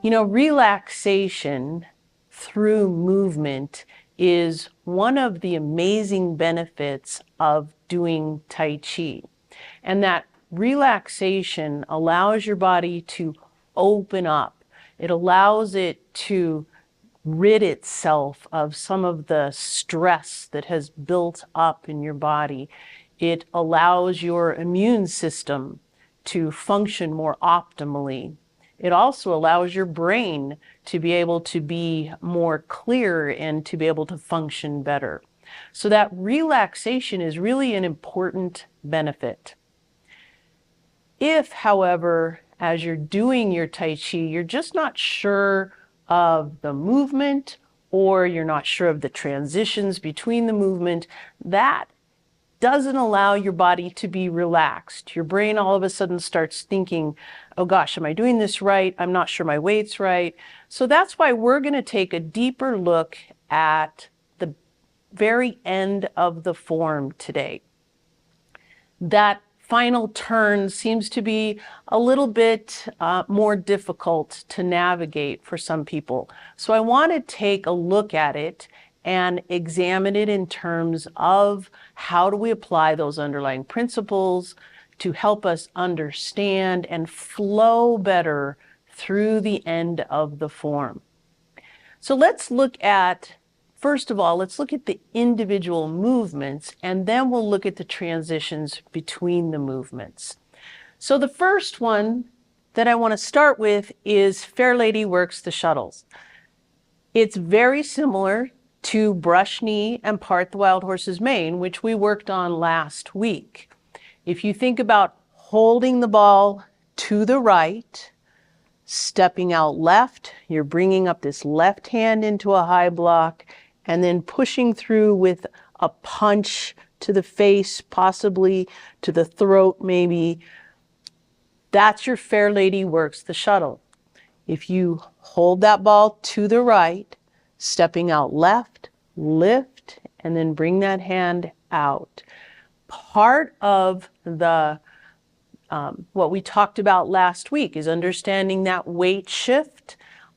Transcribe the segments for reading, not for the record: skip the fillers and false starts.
You know, relaxation through movement is one of the amazing benefits of doing Tai Chi. And that relaxation allows your body to open up. It allows it to rid itself of some of the stress that has built up in your body. It allows your immune system to function more optimally. It also allows your brain to be able to be more clear and to be able to function better. So that relaxation is really an important benefit. If, however, as you're doing your Tai Chi, you're just not sure of the movement, or you're not sure of the transitions between the movement, that doesn't allow your body to be relaxed. Your brain all of a sudden starts thinking, oh gosh, am I doing this right? I'm not sure my weight's right. So that's why we're going to take a deeper look at the very end of the form today. That final turn seems to be a little bit more difficult to navigate for some people. So I want to take a look at it and examine it in terms of how do we apply those underlying principles to help us understand and flow better through the end of the form. So let's look at, first of all, let's look at the individual movements, and then we'll look at the transitions between the movements. So the first one that I want to start with is Fair Lady Works the Shuttles. It's very similar to Brush Knee and Part the Wild Horse's Mane, which we worked on last week. If you think about holding the ball to the right, stepping out left, you're bringing up this left hand into a high block, and then pushing through with a punch to the face, possibly to the throat maybe. That's your Fair Lady Works the Shuttle. If you hold that ball to the right, stepping out left, lift, and then bring that hand out. Part of the what we talked about last week is understanding that weight shift,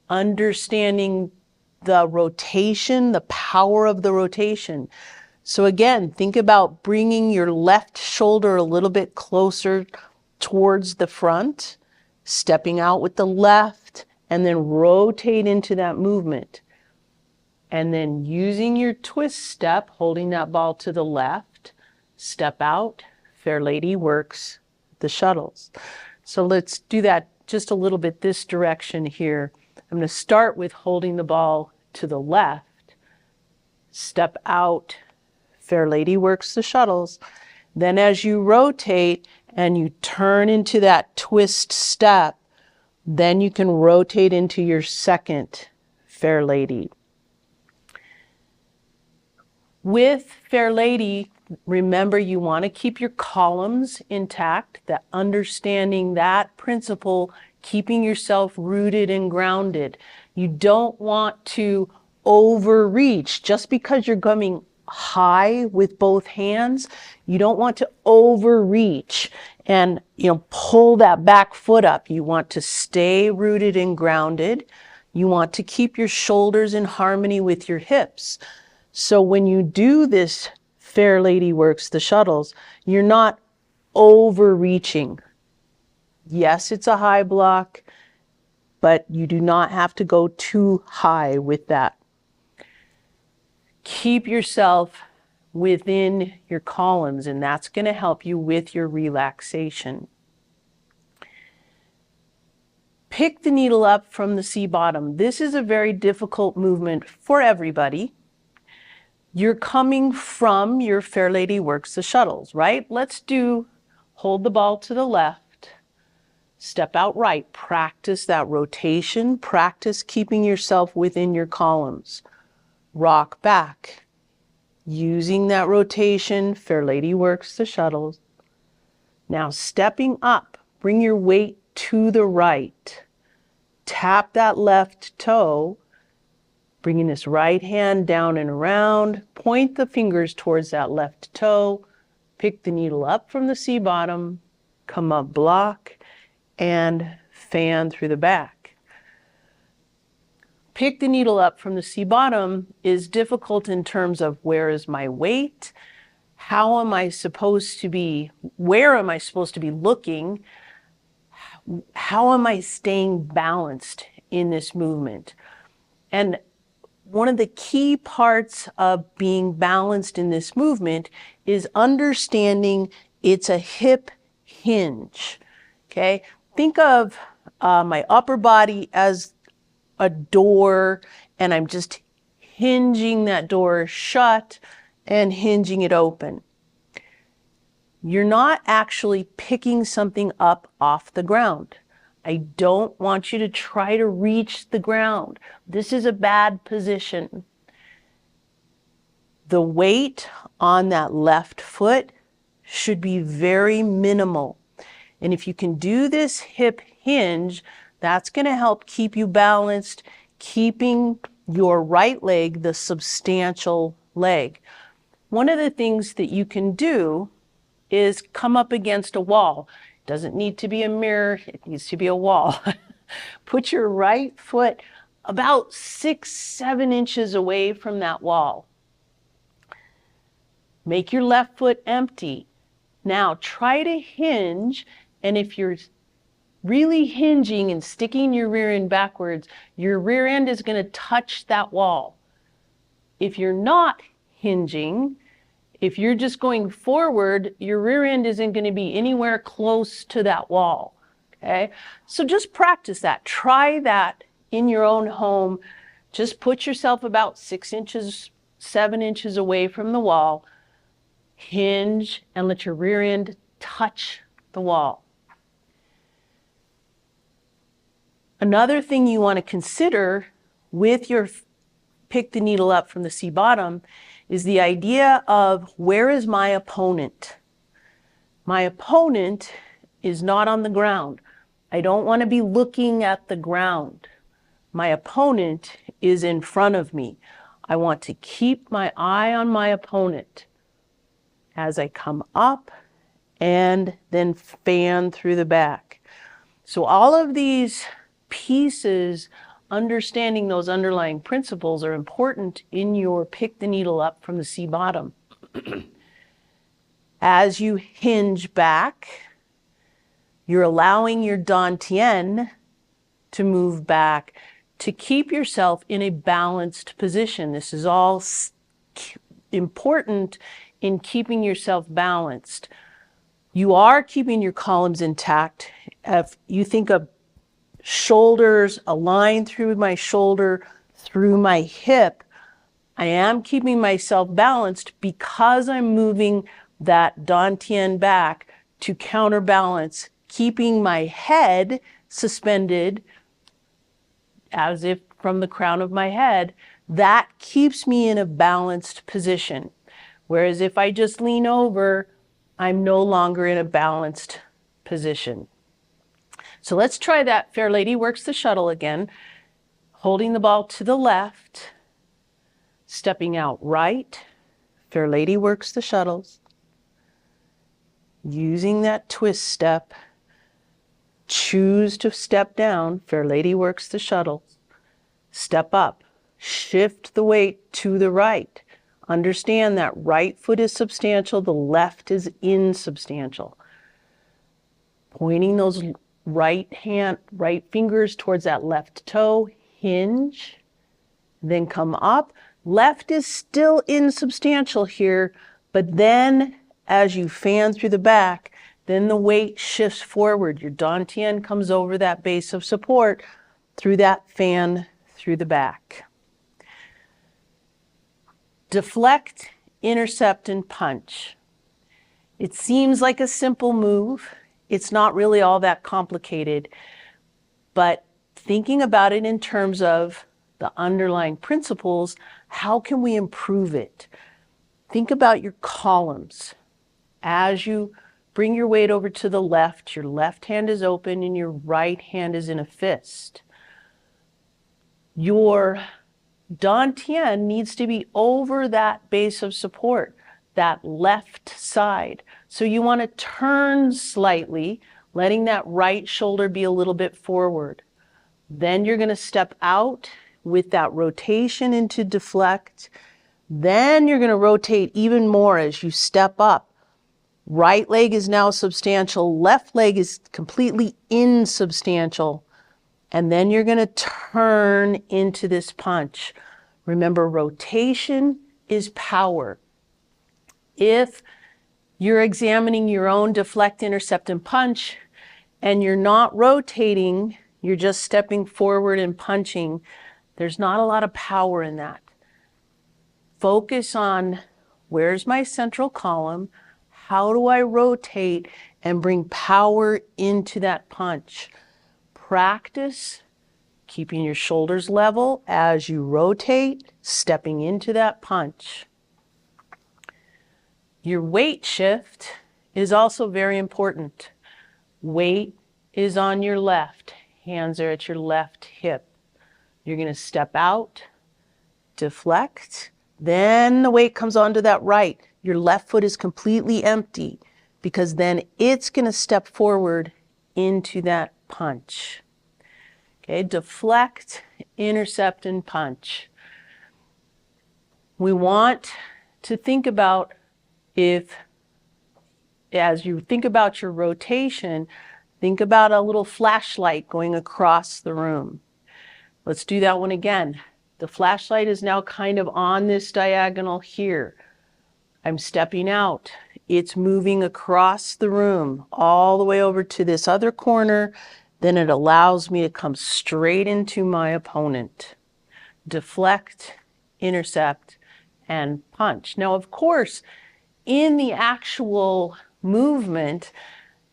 understanding the rotation, the power of the rotation. So again, think about bringing your left shoulder a little bit closer towards the front, stepping out with the left, and then rotate into that movement. And then using your twist step, holding that ball to the left, step out, Fair Lady Works the Shuttles. So let's do that just a little bit this direction here. I'm going to start with holding the ball to the left, step out, Fair Lady Works the Shuttles. Then as you rotate and you turn into that twist step, then you can rotate into your second Fair Lady. With Fair Lady, remember you want to keep your columns intact, that understanding that principle, keeping yourself rooted and grounded. You don't want to overreach just because you're coming high with both hands. You don't want to overreach and pull that back foot up. You want to stay rooted and grounded. You want to keep your shoulders in harmony with your hips. So when you do this Fair Lady Works the Shuttles, you're not overreaching. Yes, it's a high block, but you do not have to go too high with that. Keep yourself within your columns, and that's going to help you with your relaxation. Pick the needle up from the C bottom. This is a very difficult movement for everybody. You're coming from your Fair Lady Works the Shuttles, right? Let's do hold the ball to the left, step out right, practice that rotation, practice keeping yourself within your columns. Rock back, using that rotation, Fair Lady Works the Shuttles. Now stepping up, bring your weight to the right, tap that left toe, bringing this right hand down and around, point the fingers towards that left toe, pick the needle up from the C bottom, come up block, and fan through the back. pick the needle up from the C bottom is difficult in terms of where is my weight, how am I supposed to be, where am I supposed to be looking, how am I staying balanced in this movement? And one of the key parts of being balanced in this movement is understanding it's a hip hinge, okay? Think of my upper body as a door, and I'm just hinging that door shut and hinging it open. You're not actually picking something up off the ground. I don't want you to try to reach the ground. This is a bad position. The weight on that left foot should be very minimal. And if you can do this hip hinge, that's going to help keep you balanced, keeping your right leg the substantial leg. One of the things that you can do is come up against a wall. It doesn't need to be a mirror, it needs to be a wall. Put your right foot about 6-7 inches away from that wall. Make your left foot empty. Now try to hinge, and if you're really hinging and sticking your rear end backwards, your rear end is going to touch that wall. If you're not hinging, if you're just going forward, your rear end isn't going to be anywhere close to that wall, okay? So just practice that. Try that in your own home. Just put yourself about 6 inches, 7 inches away from the wall, hinge, and let your rear end touch the wall. Another thing you want to consider with your pick the needle up from the C bottom is the idea of where is my opponent? My opponent is not on the ground. I don't want to be looking at the ground. My opponent is in front of me. I want to keep my eye on my opponent as I come up and then fan through the back. So all of these pieces, understanding those underlying principles, are important in your pick the needle up from the C bottom. As you hinge back, you're allowing your dantian to move back to keep yourself in a balanced position. This is all important in keeping yourself balanced. You are keeping your columns intact. If you think of shoulders, a line through my shoulder, through my hip, I am keeping myself balanced because I'm moving that dantian back to counterbalance, keeping my head suspended as if from the crown of my head. That keeps me in a balanced position. Whereas if I just lean over, I'm no longer in a balanced position. So let's try that. Fair Lady works the shuttle again. Holding the ball to the left, stepping out right. Fair Lady works the shuttles. Using that twist step, choose to step down. Fair Lady works the shuttles. Step up, shift the weight to the right. Understand that right foot is substantial, the left is insubstantial. Pointing those right fingers towards that left toe, hinge, then come up. Left is still insubstantial here, but then as you fan through the back, then the weight shifts forward. Your dantian comes over that base of support through that fan through the back. Deflect, intercept, and punch. It seems like a simple move. It's not really all that complicated, but thinking about it in terms of the underlying principles, how can we improve it? Think about your columns. As you bring your weight over to the left, your left hand is open and your right hand is in a fist. Your dantian needs to be over that base of support, that left side. So you want to turn slightly, letting that right shoulder be a little bit forward. Then you're going to step out with that rotation into deflect. Then you're going to rotate even more as you step up. Right leg is now substantial, left leg is completely insubstantial. And then you're going to turn into this punch. Remember, rotation is power. If you're examining your own deflect, intercept, and punch, and you're not rotating, you're just stepping forward and punching, there's not a lot of power in that. Focus on where's my central column, how do I rotate and bring power into that punch. Practice keeping your shoulders level as you rotate, stepping into that punch. Your weight shift is also very important. Weight is on your left, hands are at your left hip. You're going to step out, deflect, then the weight comes onto that right. Your left foot is completely empty because then it's going to step forward into that punch. Okay, deflect, intercept, and punch. We want to think about as you think about your rotation, think about a little flashlight going across the room. Let's do that one again. The flashlight is now kind of on this diagonal here. I'm stepping out. It's moving across the room all the way over to this other corner. Then it allows me to come straight into my opponent. Deflect, intercept, and punch. Now, of course, in the actual movement,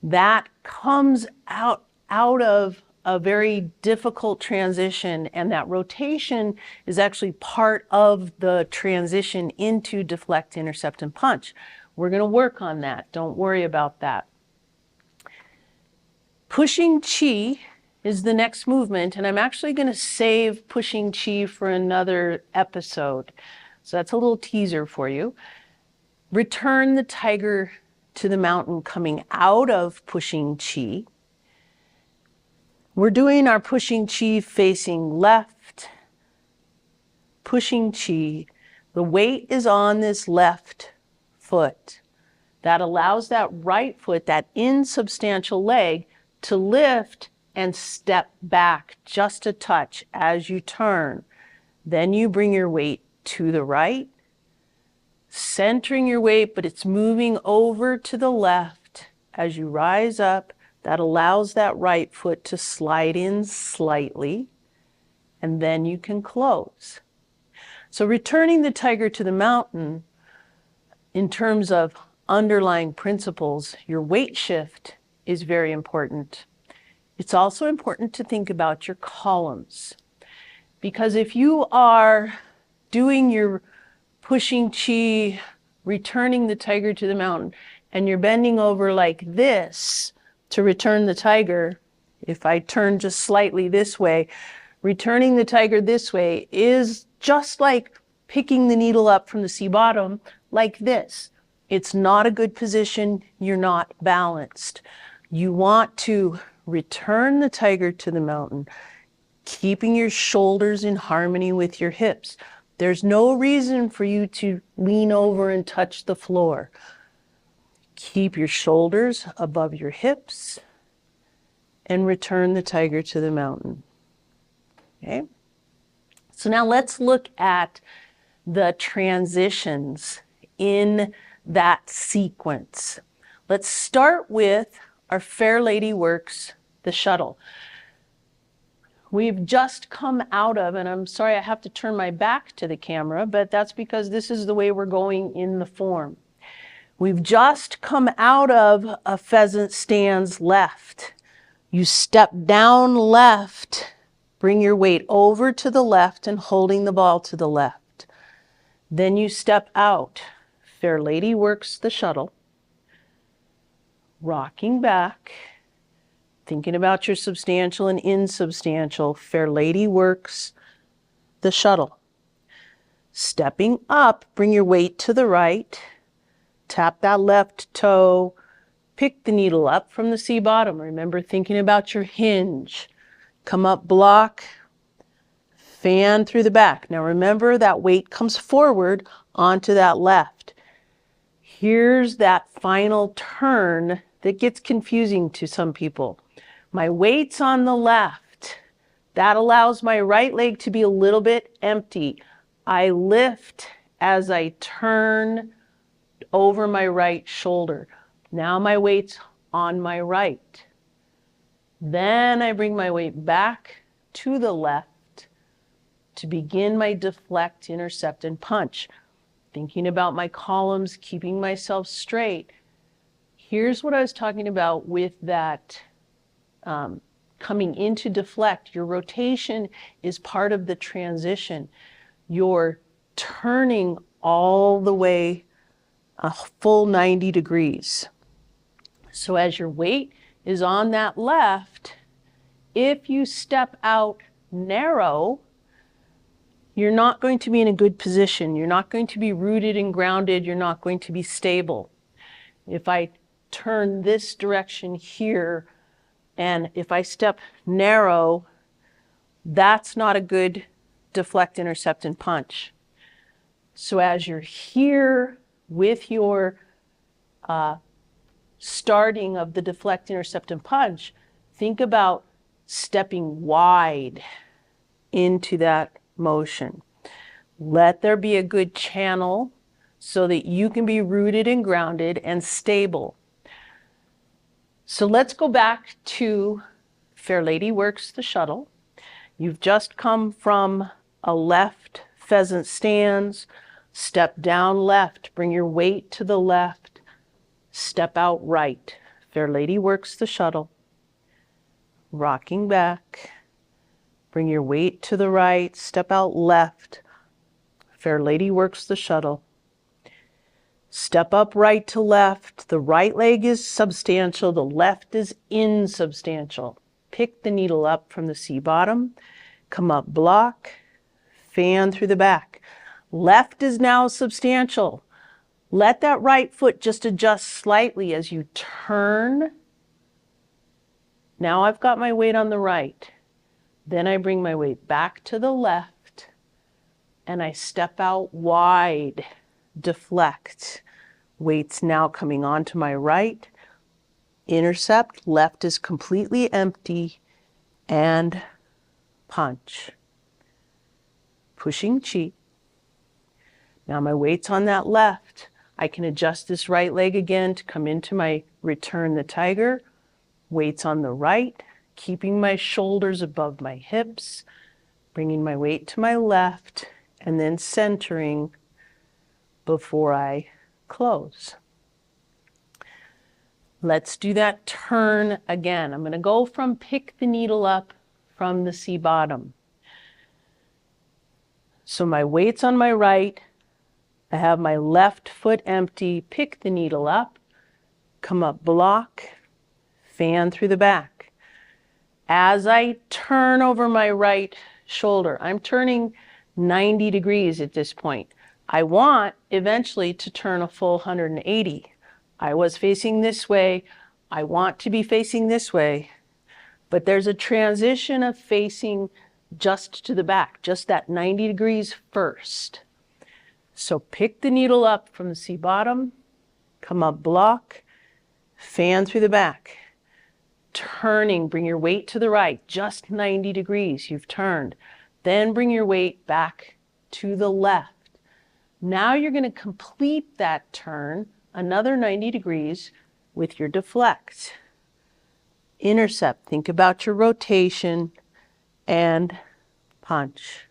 that comes out of a very difficult transition, and that rotation is actually part of the transition into deflect, intercept, and punch. We're going to work on that. Don't worry about that. Pushing chi is the next movement, and I'm actually going to save pushing chi for another episode. So that's a little teaser for you. Return the tiger to the mountain coming out of pushing chi. We're doing our pushing chi facing left, pushing chi. The weight is on this left foot. That allows that right foot, that insubstantial leg, to lift and step back just a touch as you turn. Then you bring your weight to the right, centering your weight, but it's moving over to the left as you rise up. That allows that right foot to slide in slightly, and then you can close. So returning the tiger to the mountain, in terms of underlying principles, your weight shift is very important. It's also important to think about your columns, because if you are doing your pushing chi, returning the tiger to the mountain, and you're bending over like this to return the tiger, if I turn just slightly this way, returning the tiger this way is just like picking the needle up from the sea bottom like this. It's not a good position. You're not balanced. You want to return the tiger to the mountain, keeping your shoulders in harmony with your hips. There's no reason for you to lean over and touch the floor. Keep your shoulders above your hips and return the tiger to the mountain. Okay? So now let's look at the transitions in that sequence. Let's start with our Fair Lady Works, the shuttle. We've just come out of, and I'm sorry I have to turn my back to the camera, but that's because this is the way we're going in the form. We've just come out of a pheasant stands left. You step down left, bring your weight over to the left and holding the ball to the left. Then you step out. Fair Lady Works the shuttle. Rocking back, thinking about your substantial and insubstantial. Fair Lady Works the shuttle. Stepping up, bring your weight to the right. Tap that left toe, pick the needle up from the sea bottom. Remember thinking about your hinge. Come up block, fan through the back. Now remember that weight comes forward onto that left. Here's that final turn that gets confusing to some people. My weight's on the left. That allows my right leg to be a little bit empty. I lift as I turn over my right shoulder. Now my weight's on my right. Then I bring my weight back to the left to begin my deflect, intercept, and punch. Thinking about my columns, keeping myself straight. Here's what I was talking about with that coming into deflect. Your rotation is part of the transition. You're turning all the way a full 90 degrees. So as your weight is on that left, if you step out narrow, you're not going to be in a good position. You're not going to be rooted and grounded. You're not going to be stable. If I turn this direction here, and if I step narrow, that's not a good deflect, intercept, and punch. So as you're here with your starting of the deflect, intercept, and punch, think about stepping wide into that motion. Let there be a good channel so that you can be rooted and grounded and stable. So let's go back to Fair Lady Works the Shuttle. You've just come from a left pheasant stance, step down left, bring your weight to the left, step out right. Fair Lady Works the Shuttle. Rocking back, bring your weight to the right, step out left. Fair Lady Works the Shuttle. Step up right to left. The right leg is substantial, the left is insubstantial. Pick the needle up from the C bottom, come up block, fan through the back. Left is now substantial. Let that right foot just adjust slightly as you turn. Now I've got my weight on the right. Then I bring my weight back to the left and I step out wide, deflect. Weight's now coming onto my right. Intercept, left is completely empty, and punch. Pushing chi. Now my weight's on that left. I can adjust this right leg again to come into my return the tiger. Weight's on the right, keeping my shoulders above my hips, bringing my weight to my left, and then centering before I close. Let's do that turn again. I'm going to go from pick the needle up from the C bottom. So my weight's on my right. I have my left foot empty. Pick the needle up, come up block, fan through the back. As I turn over my right shoulder, I'm turning 90 degrees at this point. I want eventually to turn a full 180. I was facing this way. I want to be facing this way. But there's a transition of facing just to the back, just that 90 degrees first. So pick the needle up from the C bottom, come up block, fan through the back. Turning, bring your weight to the right, just 90 degrees, you've turned. Then bring your weight back to the left. Now you're going to complete that turn, another 90 degrees, with your deflect. Intercept, think about your rotation, and punch.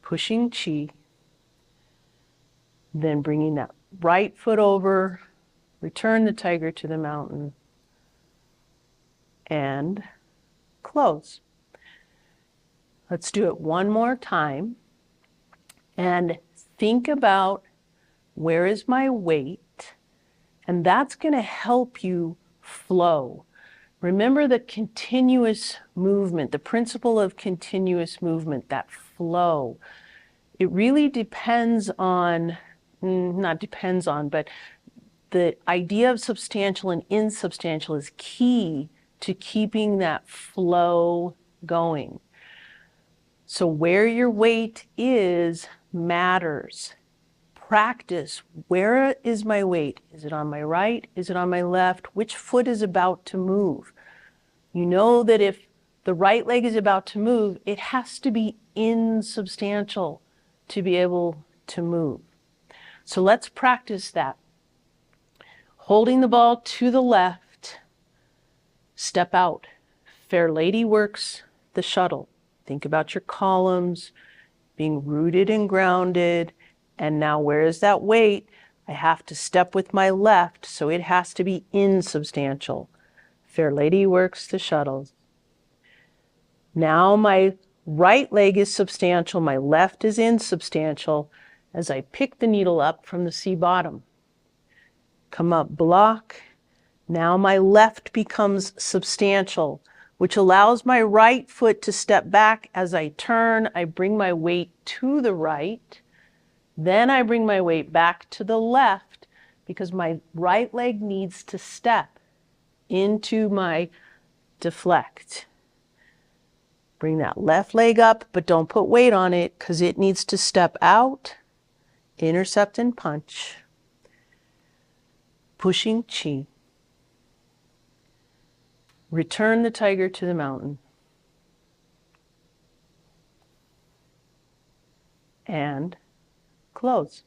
Pushing chi. Then bringing that right foot over, return the tiger to the mountain, and close. Let's do it one more time. And think about where is my weight, and that's going to help you flow. Remember the continuous movement, the principle of continuous movement, that flow. It really depends on, not depends on, but the idea of substantial and insubstantial is key to keeping that flow going. So where your weight is matters. Practice. Where is my weight? Is it on my right? Is it on my left? Which foot is about to move? You know that if the right leg is about to move, it has to be insubstantial to be able to move. So let's practice that. Holding the ball to the left, step out. Fair lady works the shuttle. Think about your columns, being rooted and grounded. And now where is that weight? I have to step with my left, so it has to be insubstantial. Fair lady works the shuttles. Now my right leg is substantial, my left is insubstantial as I pick the needle up from the C bottom. Come up, block. Now my left becomes substantial, which allows my right foot to step back. As I turn, I bring my weight to the right. Then I bring my weight back to the left because my right leg needs to step into my deflect. Bring that left leg up, but don't put weight on it because it needs to step out, intercept and punch. Pushing chi. Return the tiger to the mountain. And close.